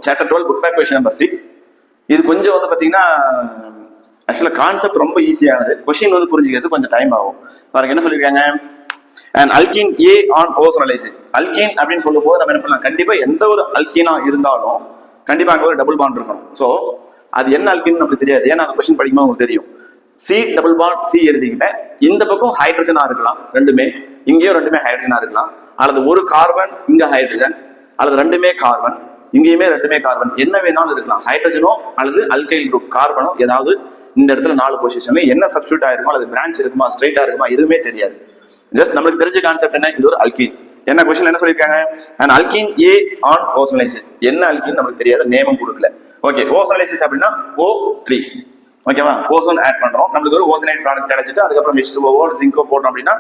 Chapter 12 book back question number 6. இது கொஞ்சம் வந்து பாத்தீங்கன்னா ஆக்சுவலா கான்செப்ட் ரொம்ப ஈஸியானது, கொஸ்டின் வந்து புரிஞ்சுக்கிறது கொஞ்சம் டைம் ஆகும். பாருங்க என்ன சொல்லியிருக்காங்க, and alkene A on ozonolysis. Alkene அப்படின்னு சொல்லும் போது நம்ம என்ன பண்ணலாம், கண்டிப்பா எந்த ஒரு அல்கீனா இருந்தாலும் கண்டிப்பா அங்க ஒரு டபுள் பாண்ட் இருக்கணும். ஸோ அது என்ன அல்கீன் நமக்கு தெரியாது, ஏன்னா அந்த கொஸ்டின் படிக்கும்போது உங்களுக்கு தெரியும். சி டபுள் பாண்ட் சி எழுதிக்கிட்டேன், இந்த பக்கம் ஹைட்ரஜனா இருக்கலாம் ரெண்டுமே, இங்கேயும் ரெண்டுமே ஹைட்ரஜனா இருக்கலாம், அல்லது ஒரு கார்பன் இங்க ஹைட்ரஜன், அல்லது ரெண்டுமே கார்பன் இங்கேயுமே ரெண்டுமே கார்பன், என்ன வேணாலும் இருக்கலாம். ஹைட்ரஜனோ அல்லது அல்கைல் குரூப் கார்பனோ ஏதாவது இந்த இடத்துல 4 பொசிஷன்ல என்ன சப்ஸ்டியூட் ஆயிருக்கும், அல்லது பிரான்ச் இருக்குமா ஸ்ட்ரைட்டா இருக்குமா எதுவுமே தெரியாது. ஜஸ்ட் நம்மளுக்கு தெரிஞ்ச கான்செப்ட் என்ன, இது ஒரு அல்கீன். என்ன கொஸ்டின் என்ன சொல்லியிருக்காங்க, அண்ட் அல்கீன் ஏ ஆன் ஓசோனலைசிஸ். என்ன அல்கீன் நமக்கு தெரியாது, நேமும் கொடுக்கல. ஓகே, ஓசோனலைசிஸ் அப்படின்னா O3. ஓகேவா, ஓசோன் ஆட் பண்றோம், நம்மளுக்கு ஒரு ஓசோனைட் ப்ராடக்ட் கிடைச்சிட்டு அதுக்கப்புறம் H2O ஜிங்கோ போட்டோம் அப்படின்னா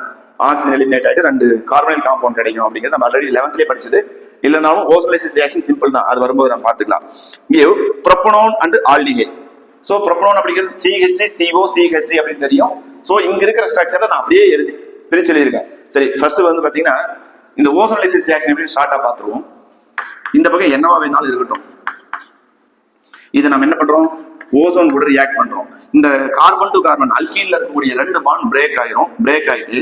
ஆக்சிஜன் எலிமினேட் ஆயிட்டு 2 கார்பனைல் காம்பவுண்ட் கிடைக்கும். அப்படிங்கிறது நம்ம ஆல்ரெடி 11th படிச்சது. இல்லைனாலும் ஓசோனலைசிஸ் ரியாக்ஷன் சிம்பிள் தான், அது வரும்போது நம்ம பார்த்துக்கலாம். இங்கே ப்ரோபனோன் அண்ட் ஆல்டிஹைட். ஸோ ப்ரோபனோன் அப்படிங்கிறது CH3 CO CH3 அப்படின்னு தெரியும். ஸோ இங்க இருக்கிற ஸ்ட்ரக்சரை நான் அப்படியே பிரிச்சு எழுதியிருக்கேன். சரி, ஃபர்ஸ்ட் வந்து பாத்தீங்கன்னா இந்த ஓசோனலைசிஸ் ரியாக்ஷன் எப்படி ஷார்ட்டா பார்த்துருவோம். இந்த பக்கம் என்னவா வேணாலும் இருக்கட்டும், இதை நம்ம என்ன பண்றோம், ஓசோன் கூட ரியாக்ட் பண்றோம். இந்த கார்பன் டு கார்பன் அல்கீன்ல இருக்கக்கூடிய 2 பாண்ட் பிரேக் ஆயிரும். பிரேக் ஆயிட்டு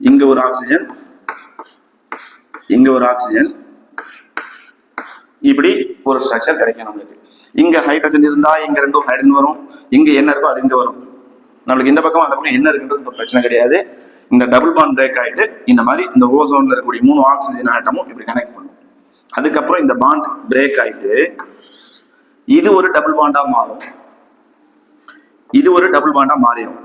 இங்க ஒரு ஆக்சிஜன் இங்க ஒரு ஆக்சிஜன், இப்படி ஒரு ஸ்ட்ரக்சர் கிடைக்கும் நம்மளுக்கு. இங்க ஹைட்ரஜன் இருந்தா இங்க 2 ஹைட்ரஜன் வரும், இங்க என்ன இருக்கோ அது இங்க வரும். நம்மளுக்கு இந்த பக்கம் அந்த பக்கம் என்ன இருக்குன்றது பிரச்சனை கிடையாது. இந்த டபுள் பாண்ட் பிரேக் ஆயிட்டு இந்த மாதிரி இந்த ஓசோன்ல இருக்கக்கூடிய 3 ஆக்சிஜன் ஆட்டமும் இப்படி கனெக்ட் பண்ணும். அதுக்கப்புறம் இந்த பாண்ட் பிரேக் ஆயிட்டு இது ஒரு டபுள் பாண்டா மாறும், இது ஒரு டபுள் பாண்டா மாறிடும்.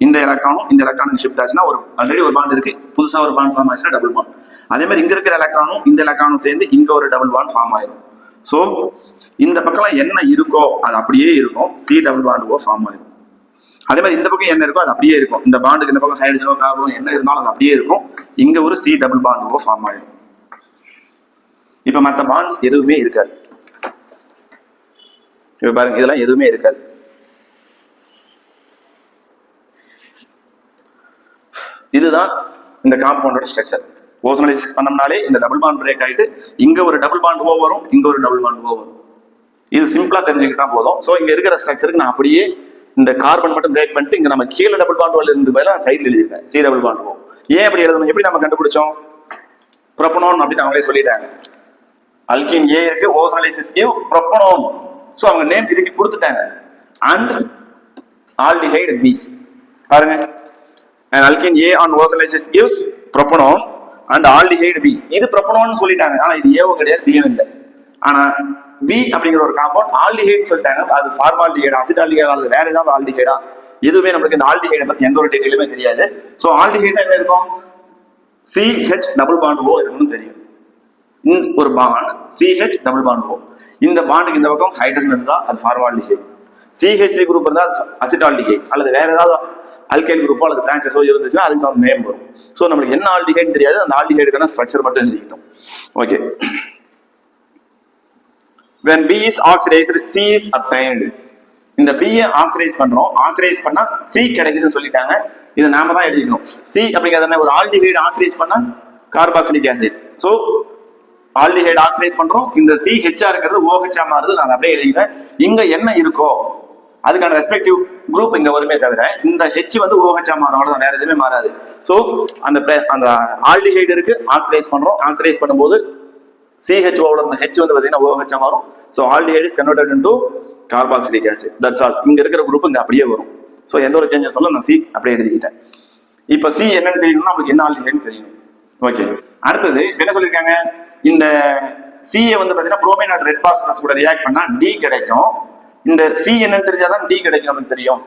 இந்த எலக்ட்ரானும் இந்த எலக்ட்ரானும் ஷிஃப்ட் ஆச்சுன்னா ஒரு ஆல்ரெடி ஒரு பாண்ட் இருக்கு, புதுசா ஒரு பாண்ட் ஃபார்ம் ஆச்சுன்னா டபுள் பாண்ட். அதே மாதிரி இங்க இருக்கிற எலக்ட்ரானும் இந்த எலக்ட்ரானும் சேர்ந்து இங்க ஒரு டபுள் பாண்ட் ஃபார்ம் ஆயிடும். ஸோ இந்த பக்கம் என்ன இருக்கோ அது அப்படியே இருக்கும், சி டபுள் பாண்ட் ஃபார்ம் ஆயிடும். அதே மாதிரி இந்த பக்கம் என்ன இருக்கோ அது அப்படியே இருக்கும், இந்த பாண்டுக்கு இந்த பக்கம் ஹைட்ரஜனோ கார்பனோ என்ன இருந்தாலும் அது அப்படியே இருக்கும், இங்க ஒரு சி டபுள் பாண்ட் ஃபார்ம் ஆயிடும். இப்ப மற்ற பாண்ட்ஸ் எதுவுமே இருக்காது. இப்ப பாருங்க, இதெல்லாம் எதுவுமே இருக்காது. இதுதான் இந்த காம்பவுண்டோட ஸ்ட்ரக்சர். ஓசோனலைசிஸ் பண்ணோம்னாலே இந்த டபுள் பாண்ட் பிரேக் ஆயிட்டு இங்க ஒரு டபுள் பாண்ட் ஓ வரும், இங்க ஒரு டபுள் பாண்ட் ஓ வரும். இது சிம்பிளா தெரிஞ்சுக்கிட்டா போதும். சோ இங்க இருக்கிற ஸ்ட்ரக்சருக்கு நான் அப்படியே இந்த கார்பன் மட்டும் பிரேக் பண்ணிட்டு இங்க நம்ம கீழே டபுள் பாண்ட் ஓல இருந்து பதிலா சைடுல எழுதிருக்கேன் சி டபுள் பாண்ட் ஓ. ஏன் அப்படி எழுதணும், எப்படி நம்ம கண்டுபிடிச்சோம், ப்ரோபனோன் அப்படின்னு அவங்களே சொல்லிட்டாங்க. அல்கீன் ஏ இருக்கு, ஓசோனலைசிஸ்க்கு ப்ரோபனோன். சோ அவங்க நேம் இதுக்கு கொடுத்துட்டாங்க. அண்ட் ஆல்டிஹைட் பி, பாருங்க, and alkene A on ozonolysis gives propanone and aldehyde B. இது propanone சொல்லிட்டாங்க, ஆனா இது ஏவும் கிடையாது பியும் இல்லை. ஆனா B அப்படிங்கிற ஒரு காம்பவுண்ட் ஆல்டிஹைட் சொல்லிட்டாங்க, அது ஃபார்மால்டிஹைட் அசிட்டால்டிஹைட் அல்லது வேற ஏதாவது ஆல்டிஹைடா, எதுவுமே நமக்கு இந்த ஆல்டிஹைடை பத்தி எந்த ஒரு டீடைலுமே தெரியாது. சோ ஆல்டிஹைட் என்ன இருக்கும், CH டபுள் பாண்ட் O இருக்குன்னு தெரியும். ஒரு bond CH double bond O, இந்த பாண்டுக்கு இந்த பக்கம் ஹைட்ரஜன் இருந்தா அது ஃபார்மால்டிஹைட், CH3 குரூப் இருந்தா அசிட்டால்டிஹைட், அல்லது வேற ஏதாவது அல்கைல் குரூப்போ அல்லது பிரான்ச்சஸோ இருந்துச்சுன்னா அதுக்கு நம்ம நேம் வரும். ஸோ நம்மளுக்கு என்ன ஆல்டிஹைட் தெரியாது, அந்த ஆல்டிஹைடுக்கான ஸ்ட்ரக்சர் மட்டும் எழுதிக்கிட்டோம். Okay, when B is oxidized C is obtained. இந்த B ஐ ஆக்சிடைஸ் பண்றோம், ஆக்சிடைஸ் பண்ணா C கிடைக்குதுன்னு சொல்லிட்டாங்க. இதை நாம தான் எழுதிக்கணும். C அப்படிங்கிறது ஒரு ஆல்டிஹைடு ஆக்சிடைஸ் பண்ணா carboxylic acid. So aldehyde oxidise பண்றோம், இந்த CH இருக்கிறது OH மாறுது, நான் அப்படியே எழுதிக்கிறேன். இங்க என்ன இருக்கோ அதுக்கான ரெஸ்பெக்டிவ் குரூப் இங்க வருமே தவிர இந்த H வந்து OH மாறும், அவ்வளவுதான், வேற எதுவுமே மாறாது. சோ அந்த ஆல்டிஹைடு இருக்கு, ஆக்சிடைஸ் பண்றோம், ஆக்சிடைஸ் பண்ணும்போது CHO அந்த H வந்து பாத்தீங்கன்னா OH மாறும். So aldehyde is converted into carboxylic acid, that's all. இங்க இருக்கிற குரூப் இங்க அப்படியே வரும். சோ எந்த ஒரு சேஞ்சஸ் சொல்ல நான் C அப்படியே எழுதிக்கிட்டேன். இப்ப C என்னன்னு தெரியணும்னா நமக்கு என்ன ஆல்டிஹைடு தெரியணும். ஓகே, அடுத்தது என்ன சொல்லிருக்காங்க, இந்த C வந்து பாத்தீங்கன்னா புரோமைன் அண்ட் ரெட் பாஸ்பரஸ் கூட ரியாக்ட் பண்ணா D கிடைக்கும். இந்த C என்னன்னு தெரிஞ்சாதான் D கிடைக்கும் நமக்கு தெரியும்.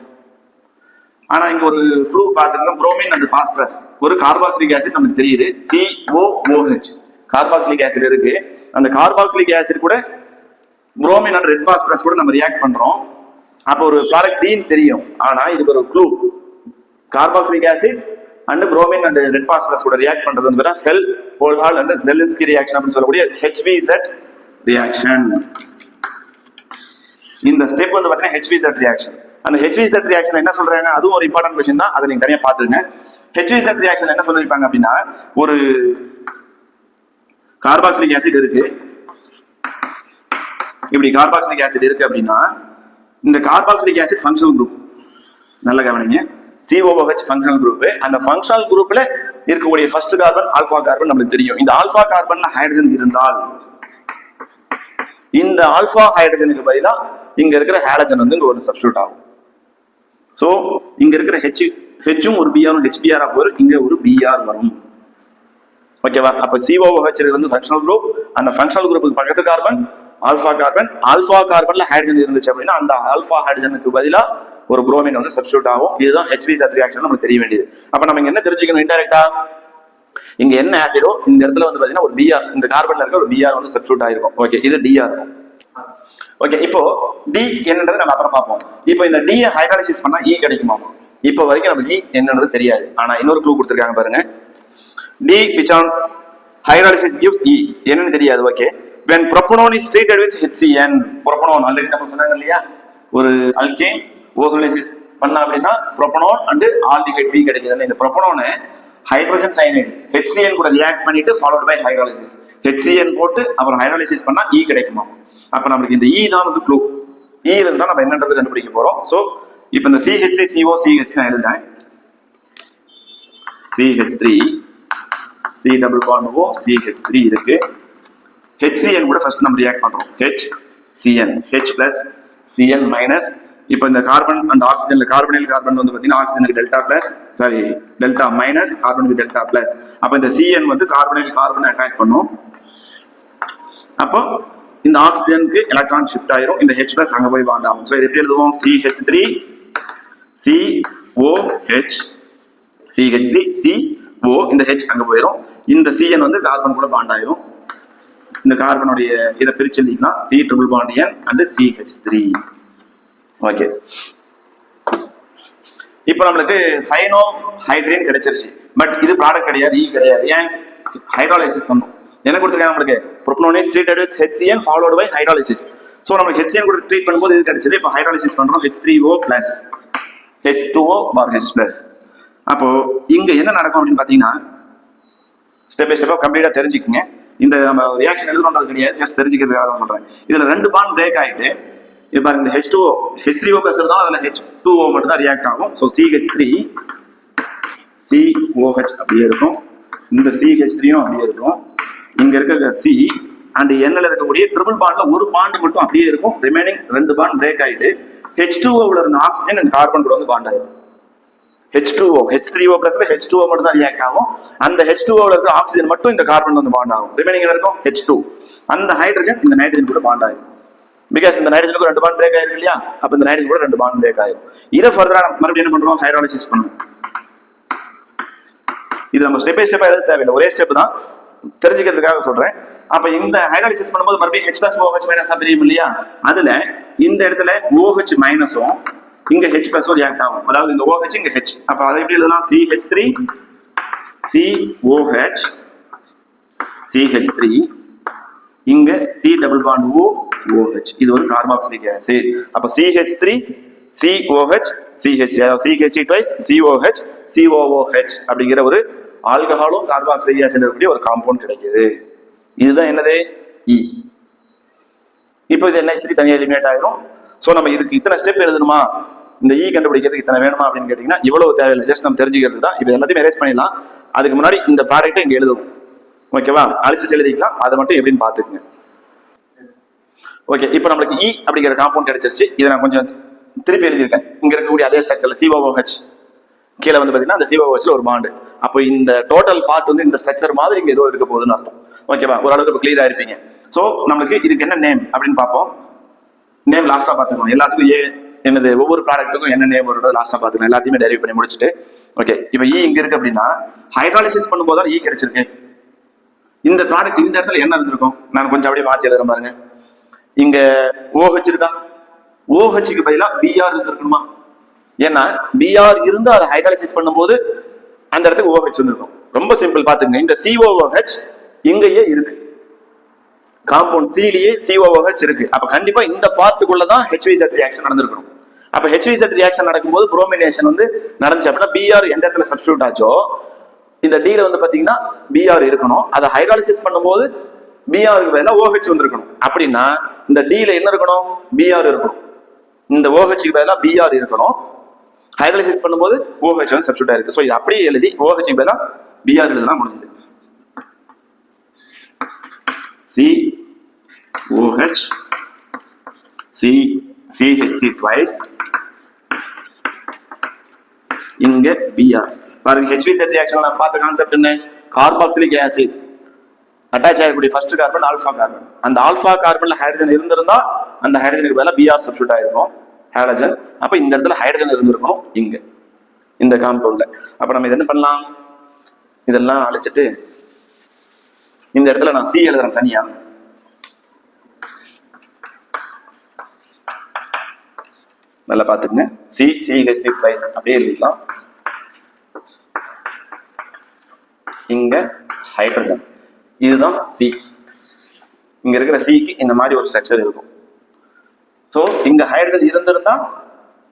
ஆனா இங்க ஒரு க்ளூ பார்த்துக்கணும், புரோமின் அண்ட் பாஸ்பரஸ் ஒரு கார்பாக்சிலிக் ஆசிட் நமக்கு தெரியுது, COOH கார்பாக்சிலிக் ஆசிட் இருக்கு. அந்த கார்பாக்சிலிக் ஆசிட் கூட புரோமின் அண்ட் ரெட் பாஸ்பரஸ் கூட நம்ம ரியாக்ட் பண்றோம், அப்போ ஒரு ப்ராடக்ட் D தெரியும். ஆனா இதுக்கு ஒரு clue, carboxylic acid and bromine and red phosphorus கூட ரியாக்ட் பண்றது வந்து ஹெல்-ஹோல்ஹால் அண்ட் ஜெலின்ஸ்கி ரியாக்ஷன் அப்படின்னு சொல்லக்கூடிய HVZ ரியாக்ஷன். இந்த ஸ்டெப் வந்து பாத்தீங்கன்னா HVZ ரியாக்ஷன். அந்த HVZ ரியாக்ஷன் என்ன சொல்றாங்க, அதுவும் ஒரு இம்பார்ட்டன்ட் கொஸ்டின் தான், அதை நீங்க தனியா பாத்துருங்க. HVZ ரியாக்ஷன் என்ன சொல்லிருப்பாங்க அப்படின்னா, ஒரு கார்பாக்சிலிக் ஆசிட் இருக்கு, இப்படி கார்பாக்சிலிக் ஆசிட் இருக்கு அப்படின்னா இந்த கார்பாக்சிலிக் ஆசிட் ஃபங்க்ஷனல் குரூப், நல்ல கவனிங்க, COOH ஃபங்க்ஷனல் குரூப். அந்த ஃபங்க்ஷனல் குரூப்ல இருக்கக்கூடிய ஃபர்ஸ்ட் கார்பன் ஆல்பா கார்பன் நம்மளுக்கு தெரியும். இந்த ஆல்பா கார்பன்ல ஹைட்ரஜன் இருந்தால் இந்த ஆல்பா ஹைட்ரஜனுக்கு பதிலா இங்க இருக்கிற ஹாலஜன் வந்து இங்க ஒரு சப்ஸ்டிட்யூட் ஆகும். சோ இங்க இருக்கிற ஹெச்சும் ஒரு பிஆரும் HBr போயிடும், இங்க ஒரு பிஆர் வரும். ஓகேவா? அப்ப COOH வந்து ஃபங்க்ஷனல் குரூப். அந்த ஃபங்க்ஷனல் குரூப்புக்கு பக்கத்து கார்பன் ஆல்பா கார்பன். ஆல்பா கார்பன்ல ஹைட்ரஜன் இருந்துச்சு அப்படின்னா அந்த ஆல்பா ஹைட்ரஜனுக்கு பதிலா ஒரு புரோமின் வந்து சப்ஸ்டிட்யூட் ஆகும். இதுதான் HBz ரியாக்ஷன் நமக்கு தெரிய வேண்டியது. அப்ப நம்ம இங்க என்ன தெரிஞ்சுக்கணும் இன்டைரக்டா, இங்க என்ன ஆசிடோ இந்த இடத்துல வந்து பாத்தீங்கன்னா ஒரு பிஆர், இந்த கார்பன்ல இருக்க ஒரு பிஆர் வந்து சப்ஸ்டிட்யூட் ஆயிருக்கும். ஓகே, இது டிஆர். ஓகே, இப்போ டி என்னன்றது நம்ம அப்புறம் பார்ப்போம். இப்போ இந்த டி ஹைட்ராலிசிஸ் பண்ணா இ கிடைக்குமா? இப்போ வரைக்கும் நமக்கு இ என்னன்றது தெரியாது. ஆனா இன்னொரு க்ளூ கொடுத்திருக்காங்க பாருங்க. D which on hydrolysis gives E என்னன்னு தெரியாது. Okay, when propanone is treated with HCN, propanone already நம்ம சொன்னாங்க இல்லையா, ஒரு அல்கேன் ஓசோலைசிஸ் பண்ணா அப்படின்னா புரோபனோன் அண்ட் ஆல்டிஹைட் பி கிடைக்குது. இந்த புரோபனோனை ஹைட்ரோஜன் சயனைடு HCN கூட ரியாக்ட் பண்ணிட்டு ஃபாலோட் பை ஹைட்ராலிசிஸ், HCN போட்டு அப்புறம் ஹைட்ராலிசிஸ் பண்ணா E கிடைக்குமா? அப்ப நமக்கு இந்த E தான் வந்து க்ளூ. E இருந்தா நம்ம என்னன்றது கண்டுபிடிக்க போறோம். சோ இப்போ இந்த CH3CO CH நான் எழுதுறேன். CH3 C double bond O CH3 இருக்கு. HCN கூட ஃபர்ஸ்ட் நம்ம ரியாக்ட் பண்றோம். HCN H plus Cn minus. இப்போ இந்த கார்பன் அண்ட் ஆக்சிஜன்ல கார்பனைல் கார்பன் வந்து பாத்தீங்கன்னா ஆக்சிஜனுக்கு delta plus, sorry delta minus, கார்பனுக்கு டெல்டா பிளஸ். அப்ப இந்த Cn வந்து கார்பனைல் கார்பனை அட்டாக் பண்ணும். அப்போ இந்த ஆக்சிஜனுக்கு எலக்ட்ரான் ஷிஃப்ட் ஆயிரும், இந்த H பிளஸ் அங்க போய் பாண்ட் ஆகும். சோ இது எப்படி எழுதுவோம்? CH3 COH CH3 CO, இந்த H அங்க போயிரும், இந்த Cn வந்து கார்பன் கூட பாண்ட் ஆயிரும். இந்த கார்பனுடைய இதை பிரிச்சு எழுதிக்கலாம், C triple bond N and CH3. Okay, இப்போ நம்மளுக்கு சைனோ ஹைட்ரேன் கிடைச்சிருச்சு. பட் இது ப்ராடக்ட் கிடையாது, E கிடையாது. ஏன்? ஹைட்ராலிசிஸ் பண்ணணும். என்ன கொடுத்துருக்காங்க நம்மளுக்கு? Propanone is treated with HCN followed by hydrolysis. So நமக்கு HCN கூட ட்ரீட் பண்ணும்போது இது கிடைச்சது. இப்போ ஹைட்ராலிசிஸ் பண்றோம், H3O plus H2O bar H plus. அப்போ இங்க என்ன நடக்கும் அப்படின்னு பாத்தீங்கன்னா ஸ்டெப் பை ஸ்டெப்பா கம்ப்ளீட்டா தெரிஞ்சுக்கங்க. இந்த நம்ம ரியாக்ஷன் எழுதணும்ன்றது கிடையாது, ஜஸ்ட் தெரிஞ்சுக்கிறதுக்காக தான் சொல்றேன். இதுல ரெண்டு பாண்ட் பிரேக் ஆயிட்டு இது பாருங்க, இந்த H2O H3O பிளஸ் இருந்தாலும் அதுல H2O மட்டும் தான் ரியாக்ட் ஆகும். ஸோ CH3 COH அப்படியே இருக்கும், இந்த CH3யும் அப்படியே இருக்கும், இங்க இருக்க C அண்ட் Nல இருக்கக்கூடிய ட்ரிபிள் பாண்ட்ல ஒரு பாண்ட் மட்டும் அப்படியே இருக்கும். ரிமைனிங் ரெண்டு பாண்ட் பிரேக் ஆயிட்டு H2O இருந்த ஆக்சிஜன் இந்த கார்பன் கூட வந்து பாண்ட் ஆயிடும். H2O H3O பிளஸ்ல H2O மட்டும் தான் ரியாக்ட் ஆகும். அந்த H2O இருக்க ஆக்சிஜன் மட்டும் இந்த கார்பன் வந்து பாண்ட் ஆகும். ரிமைனிங் இருக்கும் H2. அந்த ஹைட்ரஜன் இந்த நைட்ரஜன் கூட பாண்ட் ஆகும். பிகாஸ் இந்த நைட்ரஜனுக்கு ரெண்டு பாண்ட் பிரேக் ஆயிருக்கு இல்லையா, அப்ப இந்த நைட்ரஜன் கூட ரெண்டு பாண்ட் பிரேக் ஆயிரும். இதை ஃபர்தரா மறுபடியும் என்ன பண்றோம்? ஹைட்ராலிசிஸ் பண்ணுவோம். இது நம்ம ஸ்டெப் பை ஸ்டெப்பா எழுத தேவையில்லை, ஒரே ஸ்டெப் தான், தெரிஞ்சுக்கிறதுக்காக சொல்றேன். அப்ப இந்த ஹைட்ராலிசிஸ் பண்ணும்போது மறுபடியும் H plus OH minus தெரியும் இல்லையா, அதுல இந்த இடத்துல OH மைனஸும் இங்க H plus ரியாக்ட் ஆகும். அதாவது இந்த OH இங்க H. அப்ப அதை எப்படி எழுதலாம்? CH3 COH CH3 இங்க C double bond O OH. இது ஒரு கார்பாக்சிலிக் ஆசிட். அப்ப CH3 COH CH3, அதாவது CH3 twice COH COOH அப்படிங்கிற ஒரு ஆல்கஹாலும் கார்பாக்சிலிக் ஆசிட் இருக்கக்கூடிய ஒரு காம்பவுண்ட் கிடைக்குது. இதுதான் என்னது? E. இப்போ இது NH3 தனியாக எலிமினேட் ஆயிரும். சோ நம்ம இதுக்கு இத்தனை ஸ்டெப் எழுதணுமா, இந்த E கண்டுபிடிக்கிறதுக்கு இத்தனை வேணுமா அப்படின்னு கேட்டீங்கன்னா இவ்வளவு தேவையில்லை, ஜஸ்ட் நம்ம தெரிஞ்சுக்கிறது தான். இப்போ எல்லாத்தையும் எரேஸ் பண்ணிடலாம். அதுக்கு முன்னாடி இந்த ப்ராடக்ட்டை இங்க எழுதுவோம். ஓகேவா? அழிச்சிட்டு எழுதிக்கலாம், அதை மட்டும் எப்படின்னு பாத்துக்கங்க. ஓகே, இப்போ நம்மளுக்கு E அப்படிங்கிற காம்பவுண்ட் கிடைச்சிருச்சு. இதை நான் கொஞ்சம் திருப்பி எழுதியிருக்கேன். இங்க இருக்கக்கூடிய அதே ஸ்ட்ரக்சர்ல COOH கீழே வந்து பாத்தீங்கன்னா அந்த COOHல ஒரு பாண்டு. அப்போ இந்த டோட்டல் பார்ட் வந்து இந்த ஸ்ட்ரக்சர் மாதிரி இங்க ஏதோ இருக்க போகுதுன்னு அர்த்தம். ஓகேவா? ஓரளவுக்கு இப்போ கிளியரா இருப்பீங்க. சோ நம்மளுக்கு இதுக்கு என்ன நேம் அப்படின்னு பார்ப்போம். நேம் லாஸ்டா பாத்துக்கணும். எல்லாத்துக்கும் என்னது, ஒவ்வொரு ப்ராடக்ட்டுக்கும் என்ன நேம் வருது லாஸ்டா பாத்துக்கணும். எல்லாத்தையுமே டெரைவ் பண்ணி முடிச்சுட்டு ஓகே, இப்போ E இங்க இருக்கு அப்படின்னா ஹைட்ராலிசிஸ் பண்ணும்போது தான் E கிடைச்சிருக்கு. இந்த ப்ராடக்ட் இந்த இடத்துல என்ன இருந்திருக்கும்? நான் கொஞ்சம் அப்படியே மாத்தி எழுதுறேன் பாருங்க. இங்க OH இருக்கா, OHக்கு பதிலா BR இருந்திருக்கணுமா? ஏன்னா BR இருந்து அதை ஹைட்ராலிசிஸ் பண்ணும்போது அந்த இடத்துக்கு OH இருந்திருக்கும். ரொம்ப சிம்பிள் பாத்துங்க. இந்த COOH இங்கேயே இருக்கு, காம்பவுண்ட் Cலயே COOH இருக்கு. அப்ப கண்டிப்பா இந்த பார்ட்டுக்குள்ளதான் HVZ ரியாக்ஷன் நடந்திருக்கணும். அப்ப HVZ ரியாக்ஷன் நடக்கும்போது புரோமினேஷன் வந்து நடந்துச்சு அப்படின்னா BR எந்த இடத்துல சப்ஸ்டிட்யூட் ஆச்சோ இந்த Dல வந்து பாத்தீங்கன்னா BR இருக்கணும். அதை ஹைட்ராலிசிஸ் பண்ணும்போது BR க்கு பதிலா OH வந்திருக்கணும். அப்படின்னா இந்த டில என்ன இருக்கணும், பிஆர் இருக்கணும். இந்த ஓஹெச்சுக்கு பதிலாக பிஆர் இருக்கணும். ஹைட்ரலைசிஸ் பண்ணும்போது ஓஹெச் வந்து சப்ஸ்டிட்யூட் ஆயிருக்கு. ஸோ இது அப்படியே எழுதி ஓஹெச்சுக்கு பதிலாக பிஆர் எழுதுனா முடிஞ்சது. COH CH3 twice, இங்க பிஆர். பாருங்க HV ரியாக்ஷன் நம்ம பார்த்த கான்செப்ட் என்ன, கார்பாக்சிலிக் ஆசிட் அட்டாச் ஆகக்கூடிய ஃபர்ஸ்ட் கார்பன் ஆல்பா கார்பன். அந்த ஆல்பா கார்பன்ல ஹைட்ரஜன் இருந்திருந்தா அந்த ஹைட்ரஜனுக்கு பதிலாக பிஆர் சப்ஸ்டிட்யூட் ஆயிருக்கும் ஹைட்ரஜன். அப்ப இந்த இடத்துல ஹைட்ரஜன் இருந்திருக்கணும் இங்க இந்த காம்பவுண்ட்ல. அப்ப நம்ம என்ன பண்ணலாம், இதெல்லாம் அழிச்சிட்டு இந்த இடத்துல நான் சி எழுதுறேன் தனியா. நல்லா பாத்துக்கங்க, CH3 twice அப்படியே எழுதிக்கலாம். இங்க ஹைட்ரஜன், இதுதான் சி. இங்க இருக்கிற சிக்கு இந்த மாதிரி ஒரு ஸ்ட்ரக்சர் இருக்கும். சோ இங்க ஹைட்ரஜன் இருந்திருந்தா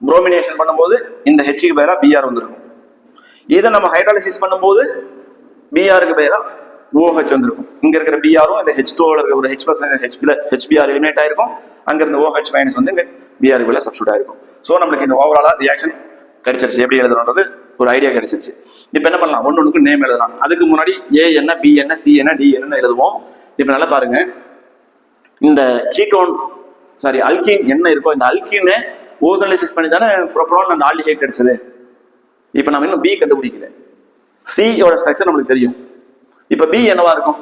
புரோமினேஷன் பண்ணும்போது இந்த ஹெச்சுக்கு பதிலாக பிஆர் வந்திருக்கும். இதை நம்ம ஹைட்ராலிசிஸ் பண்ணும்போது பிஆருக்கு பதிலாக OH வந்திருக்கும். இங்க இருக்கிற பிஆரும் இந்த H2 இருக்கிற ஒரு HBr எலிமினேட் ஆயிருக்கும். அங்க இருந்த OH மைனஸ் வந்து இங்க பிஆருக்கு பதிலாக சப்ஸ்டிட்யூட் ஆயிருக்கும். ஸோ நம்மளுக்கு இந்த ஓவராலா ரியாக்ஷன் கிடைச்சிருச்சு, எப்படி எழுதணுன்றது ஒரு ஐடியா கிடைச்சிருச்சு. இப்போ என்ன பண்ணலாம், ஒன்னொன்னுக்கு நேம் எழுதலாம். அதுக்கு முன்னாடி ஏ என்ன, பி என்ன, சி என்ன, டி என்ன எழுதுவோம். இப்போ நல்லா பாருங்க, இந்த கீட்டோன் அல்கீன் என்ன இருக்கோ இந்த அல்கீனை ஓசோனைசிஸ் பண்ணி தானே ப்ரோபனோன் அந்த ஆல்டிஹைட் கிடைச்சது. இப்போ நம்ம இன்னும் பி கண்டுபிடிக்கல. சியோட ஸ்ட்ரக்சர் நம்மளுக்கு தெரியும். இப்போ பி என்னவா இருக்கும்,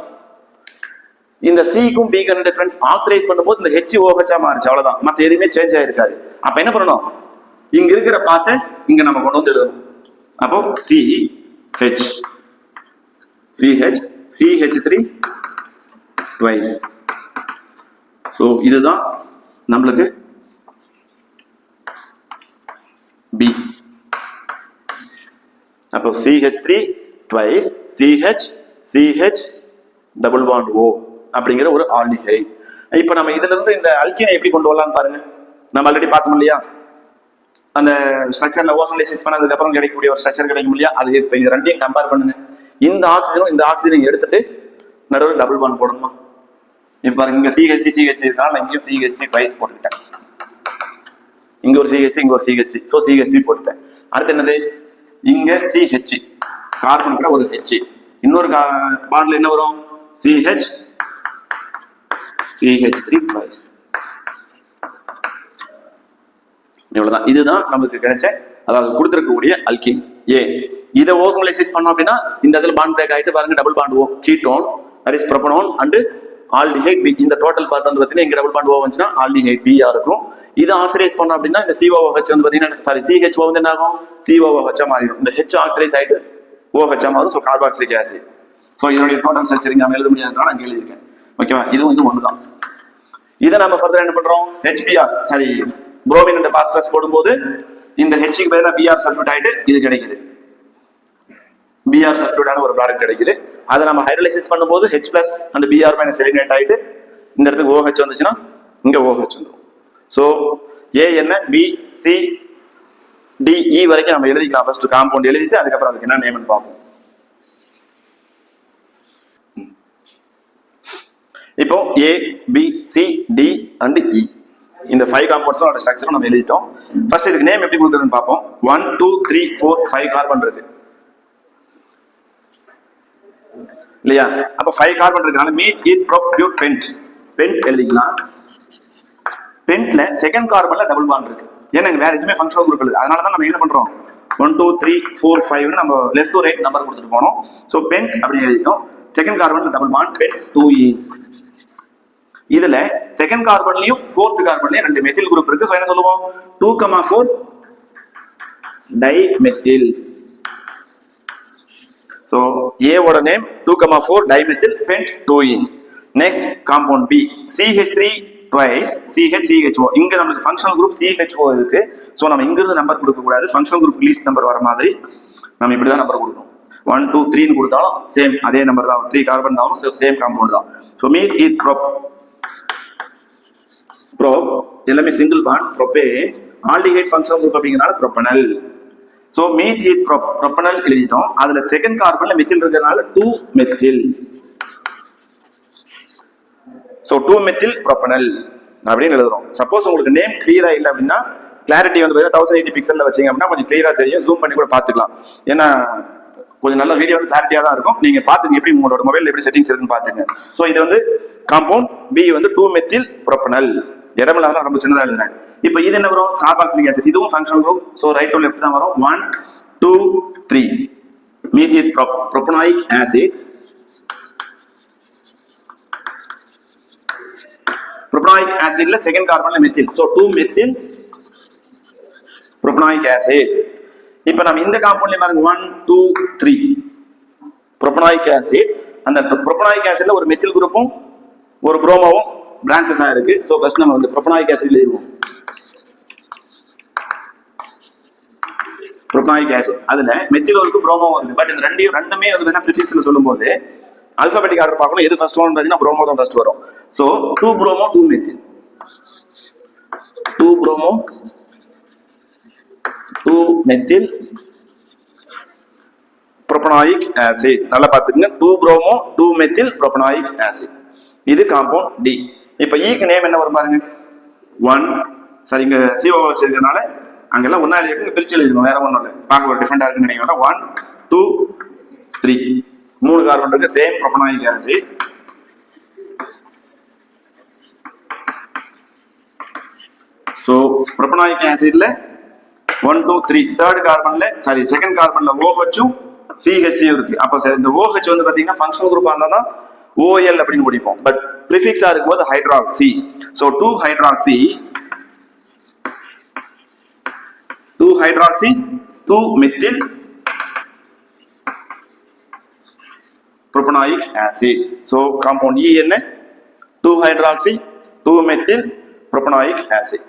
இந்த சிக்கும் பிக்கு டிஃபரன்ஸ், ஆக்சிடைஸ் பண்ணும்போது இந்த HOH மாறிச்சு, அவ்வளவுதான். மற்ற எதுவுமே சேஞ்ச் ஆயிருக்காது. அப்ப என்ன பண்ணணும், இங்க இருக்கிற பார்ட்டை இங்க நம்ம கொண்டு வந்து எழுதணும். அப்போ CH3 twice. சோ இதுதான் நம்மளுக்கு B. அப்போ CH3 twice CH double bond O அப்படிங்கிற ஒரு ஆல்டிஹைட். இப்ப நம்ம இதுல இருந்து இந்த அல்கீனை எப்படி கொண்டு வரலாம்னு பாருங்க. நம்ம ஆல்ரெடி பார்த்தோம் இல்லையா, அந்த ஸ்ட்ரக்சர்ல ஓசோனைசிஸ் பண்ணதுக்கு அப்புறம் கிடைக்கக்கூடிய ஒரு ஸ்ட்ரக்சர் கிடைக்கும் இல்லையா, அது இப்ப இது ரெண்டையும் கம்பேர் பண்ணுங்க. இந்த ஆக்சிஜனும் இந்த ஆக்சிஜனையும் எடுத்துட்டு நடுவில் டபுள் பாண்ட் போடணுமா. இப்ப பாருங்க, இங்க CH3 இருக்கனால இங்கேயும் CH3 twice போட்டுக்கிட்டேன். இங்க ஒரு CH3 இங்க ஒரு CH3, சோ CH3 போட்டுட்டேன். அடுத்து என்னது, இங்க CH கார்பன் கூட ஒரு H, இன்னொரு பாண்ட்ல என்ன வரும், CH3 twice. இவ்வளவுதான். இதுதான் நமக்கு கிடைச்ச, அதாவது கொடுத்திருக்கக்கூடிய அல்கீன் ஏ. இதை ஓசோனைசிஸ் பண்ணோம் அப்படின்னா இந்த இடத்துல பாண்ட் பிரேக் ஆயிட்டு பாருங்க, double bond O, ketone that is propanone and aldehyde B. இந்த டோட்டல் பார்ட் வந்து பாத்தீங்கன்னா இங்க டபுள் பாண்ட் ஓ வந்துச்சுன்னா ஆல்டிஹைட் பியா இருக்கும். இதை ஆக்சிடைஸ் பண்ணோம் அப்படின்னா இந்த COOH வந்து பாத்தீங்கன்னா CHO வந்து என்ன ஆகும், COOH மாறிடும். இந்த H ஆக்சிடைஸ் ஆயிட்டு OH மாறும். So carboxylic acid. ஸோ இதனுடைய டோட்டல் ஸ்ட்ரக்சர் இங்க எழுத முடியாதுனால நான் எழுதியிருக்கேன். ஓகேவா, இதுவும் இது ஒண்ணுதான். இதை நம்ம ஃபர்தர் என்ன பண்றோம், HBr புரோமின் அண்ட் பாஸ்பரஸ் போடும்போது இந்த Hக்கு பதிலா Br சப்ஸ்டிட்யூட் ஆயிட்டு இது கிடைக்குது. Br சப்ஸ்டிட்யூட் ஆன ஒரு ப்ராடக்ட் கிடைக்குது. அதை நம்ம ஹைட்ரலைசிஸ் பண்ணும்போது H+ and Br minus eliminate ஆயிட்டு இந்த இடத்துக்கு OH வந்துச்சுன்னா இங்க OH வந்துடும். ஸோ A என்ன, B, C, D, E வரைக்கும் நம்ம எழுதிக்கலாம். ஃபர்ஸ்ட் காம்பவுண்ட் எழுதிட்டு அதுக்கப்புறம் அதுக்கு என்ன நேம்னு பார்ப்போம். இப்போ A, B, C, D and E இந்த 5 காம்பவுண்ட்ஸோட ஸ்ட்ரக்சரும் நம்ம எழுதிட்டோம். ஃபர்ஸ்ட் இதுக்கு நேம் எப்படி கொடுக்குறதுன்னு பார்ப்போம். 1 2 3 4 5 கார்பன் இருக்கு இல்லையா. அப்ப 5 கார்பன் இருக்கனால மீத் ஈத் ப்ரோப் பியூட் பென்ட் எழுதிக்கலாம். பென்ட்ல செகண்ட் கார்பன்ல டபுள் பாண்ட் இருக்கு. ஏன்னா வேற எதுவுமே ஃபங்க்ஷனல் குரூப் இல்லை. அதனால தான் நம்ம என்ன பண்றோம், 1 2 3 4 5 நம்ம லெஃப்ட் டு ரைட் நம்பர் கொடுத்துட்டு போனோம். ஸோ பென்ட் அப்படின்னு எழுதிட்டோம். செகண்ட் கார்பன்ல டபுள் பாண்ட் பென்ட் 2E. இதுல செகண்ட் கார்பன்லயும் ஃபோர்த் கார்பன்லயும் ரெண்டு மெத்தில் குரூப் இருக்கு. சோ என்ன சொல்லுவோம், 2,4 டைமெத்தில். சோ A ஓட name 2,4 dimethyl pent 2E. Next compound B, CH3 twice CHO. இங்க நமக்கு ஃபங்க்ஷனல் குரூப் CHO இருக்கு. சோ நம்ம இங்க இருந்து நம்பர் கொடுக்க கூடாது. ஃபங்க்ஷனல் குரூப் லீஸ்ட் நம்பர் வர மாதிரி நம்ம இப்படி தான் நம்பர் கொடுக்கணும். 1 2 3 ன்னு கொடுத்தாலும் சேம் அதே நம்பர் தான். 3 கார்பன் தான், சேம் காம்பவுண்ட் தான். சோ மீத் ஈத் ப்ரோப் எல்லாமே single bond propane. Aldehyde functional group அப்படிங்கறனால ப்ரோபனல். சோ மீத் ஈத் ப்ரோபனல் எழுதிட்டோம். அதுல செகண்ட் கார்பன்ல மெத்தில் இருக்கிறதுனால 2 மெத்தில். So 2 methyl ப்ரோபனல். அப்படின்னு எழுதுறோம். சப்போஸ் உங்களுக்கு நேம் கிளியரா இல்லை அப்படின்னா கிளாரிட்டி வந்து 1080 பிக்சல்ல வச்சீங்க அப்படின்னா கொஞ்சம் கிளியரா தெரியும், ஜூம் பண்ணி கூட பார்த்துக்கலாம். ஏன்னா கொஞ்சம் நல்ல வீடியோ வந்து கிளாரிட்டியா தான் இருக்கும். நீங்க பாத்துங்க எப்படி உங்களோட மொபைல் எப்படி செட்டிங்ஸ் இருக்குன்னு பாத்துங்க. ஸோ இது வந்து காம்பவுண்ட் பி வந்து 2-மெத்தில் புரோப்பனல். இடமில்லாம ரொம்ப சின்னதா எழுதுறேன். இப்போ இது என்ன வரும்? Carboxylic acid. இதுவும் functional group. So right to left தான் வரும். 1 2 3 மீதியல் புரோப்பனாயிக் ஆசிட். புரோப்பனாயிக் ஆசிட்ல செகண்ட் கார்பன்ல methyl. So two methyl propanoic acid. இப்ப நம்ம இந்த காம்பவுண்ட்ல பாருங்க 1 2 3 புரோப்பனாயிக் ஆசிட். அந்த புரோப்பனாயிக் ஆசிட்ல ஒரு மெத்தில் குரூப்பும் ஒரு புரோமோவும் பிரான்ச்சஸா இருக்கு. சோ ஃபர்ஸ்ட் நம்ம வந்து புரோப்பனாயிக் ஆசிட்ல எழுதுவோம். புரோப்பனாயிக் ஆசிட் அதுல மெத்தில் இருக்கு, புரோமோவும் இருக்கு. பட் இந்த ரெண்டுமே வந்து ப்ரிஃபிக்ஸ்ல சொல்லும்போது ஆல்பாபெட்டிக் ஆர்டர் பார்க்கணும். எது ஃபர்ஸ்ட் ஒன் பாத்தீங்கன்னா புரோமோ தான் ஃபர்ஸ்ட் வரும். So 2 bromo 2 methyl, 2 bromo 2 methyl propanoic acid. நல்லா பாத்துக்கங்க. 2 புரோமோ 2 மெத்தில் புரோப்பனாயிக் ஆசிட். இது காம்பவுண்ட் டி. இப்ப ஈக்கு நேம் என்ன வரும் பாருங்க. 1 சரி, இங்க CO வச்சிருக்கனால அங்கெல்லாம் ஒண்ணா எழுதிருக்கு, பிரிச்சு எழுதிருக்கோம். வேற ஒண்ணும் இல்லை, பார்க்க ஒரு டிஃபரெண்டா இருக்குன்னு நினைக்கிறேன். 1 2 3 3 கார்பன் இருக்கு, same propanoic acid. So propanoic ஆசிட்ல 1 2 3 தேர்ட் கார்பன்ல சாரி செகண்ட் கார்பன்ல OH CH இருக்கு. அப்ப இந்த OH வந்து பாத்தீங்கன்னா ஃபங்க்ஷனல் குரூப்பா இருந்தா OL அப்படின்னு முடிப்போம். பட் ப்ரிஃபிக்ஸா இருக்கும்போது hydroxy. So 2 hydroxy 2 methyl propanoic acid. So compound E என்ன? 2 ஹைட்ராக்சி 2 மெத்தில் புரோப்பனாயிக் ஆசிட்.